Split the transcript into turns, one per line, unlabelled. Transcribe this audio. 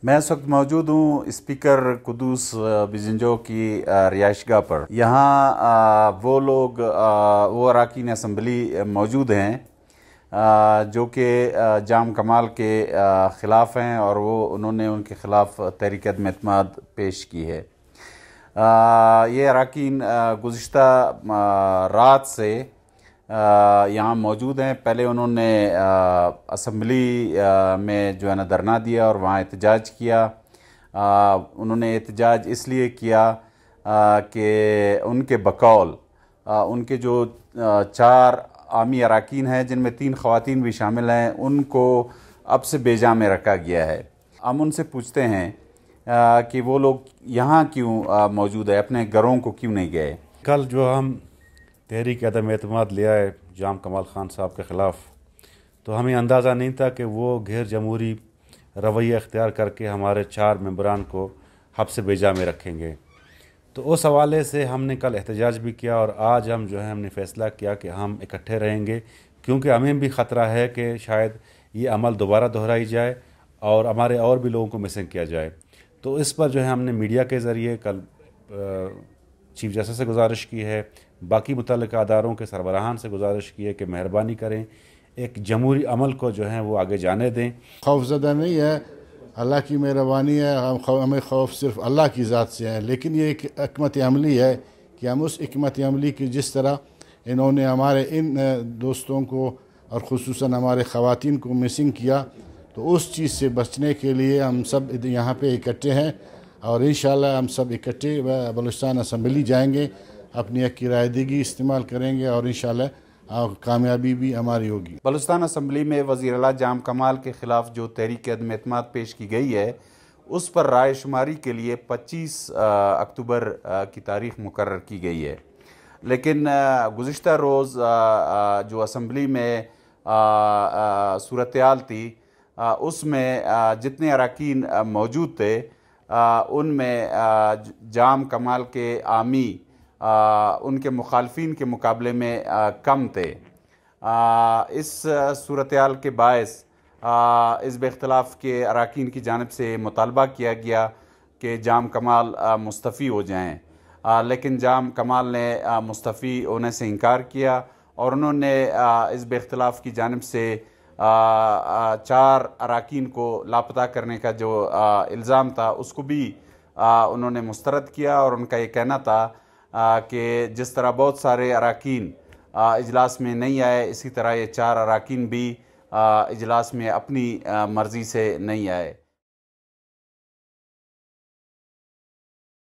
میں اس وقت موجود ہوں اسپیکر قدوس بزنجو کی رہائش گاہ پر۔ یہاں وہ لوگ وہ اراکین اسمبلی موجود ہیں جو کہ جام کمال کے خلاف ہیں، اور انہوں نے ان کے خلاف تحریک عدم اعتماد پیش کی ہے۔ یہ اراکین گزشتہ رات سے یہاں موجود ہیں۔ پہلے انہوں نے اسمبلی میں جو ہے نا دھرنا دیا اور وہاں احتجاج کیا۔ انہوں نے احتجاج اس لیے کیا کہ ان کے بقول ان کے جو 4 عامی اراکین ہیں، جن میں 3 خواتین بھی شامل ہیں، ان کو اب سے بے جا میں رکھا گیا ہے۔ ہم ان سے پوچھتے ہیں کہ وہ لوگ یہاں کیوں موجود ہے، اپنے گھروں کو کیوں نہیں گئے۔
کل جو ہم تحریک عدم اعتماد لے آئے جام کمال خان صاحب کے خلاف، تو ہمیں اندازہ نہیں تھا کہ وہ غیر جمہوری رویہ اختیار کر کے ہمارے 4 ممبران کو حبس بے جا میں رکھیں گے۔ تو اس حوالے سے ہم نے کل احتجاج بھی کیا، اور آج ہم نے فیصلہ کیا کہ ہم اکٹھے رہیں گے، کیونکہ ہمیں بھی خطرہ ہے کہ شاید یہ عمل دوبارہ دہرائی جائے اور ہمارے اور بھی لوگوں کو مسنگ کیا جائے۔ تو اس پر ہم نے میڈیا کے ذریعے کل چیف جسٹس سے گزارش کی ہے، باقی متعلقہ اداروں کے سربراہان سے گزارش کی ہے کہ مہربانی کریں، ایک جمہوری عمل کو وہ آگے جانے دیں۔
خوف زدہ نہیں ہے، اللہ کی مہربانی ہے، ہمیں خوف صرف اللہ کی ذات سے ہے، لیکن یہ ایک حکمت عملی ہے کہ ہم اس حکمت عملی کی جس طرح انہوں نے ہمارے ان دوستوں کو اور خصوصاً ہمارے خواتین کو مسنگ کیا، تو اس چیز سے بچنے کے لیے ہم سب یہاں پہ اکٹھے ہیں، اور انشاءاللہ ہم سب اکٹھے بلوچستان اسمبلی جائیں گے، اپنی حق کی رائے دہی استعمال کریں گے، اور انشاءاللہ کامیابی بھی ہماری ہوگی۔
بلوچستان اسمبلی میں وزیر اعلیٰ جام کمال کے خلاف جو تحریک عدم اعتماد پیش کی گئی ہے، اس پر رائے شماری کے لیے 25 اکتوبر کی تاریخ مقرر کی گئی ہے، لیکن گزشتہ روز جو اسمبلی میں صورتحال تھی، اس میں جتنے اراکین موجود تھے ان میں جام کمال کے عامی ان کے مخالفین کے مقابلے میں کم تھے۔ اس صورتحال کے باعث حزب اختلاف کے اراکین کی جانب سے مطالبہ کیا گیا کہ جام کمال مستعفی ہو جائیں، لیکن جام کمال نے مستعفی ہونے سے انکار کیا، اور انہوں نے حزب اختلاف کی جانب سے 4 اراکین کو لاپتہ کرنے کا جو الزام تھا اس کو بھی انہوں نے مسترد کیا، اور ان کا یہ کہنا تھا کہ جس طرح بہت سارے اراکین اجلاس میں نہیں آئے، اسی طرح یہ 4 اراکین بھی اجلاس میں اپنی مرضی سے نہیں آئے۔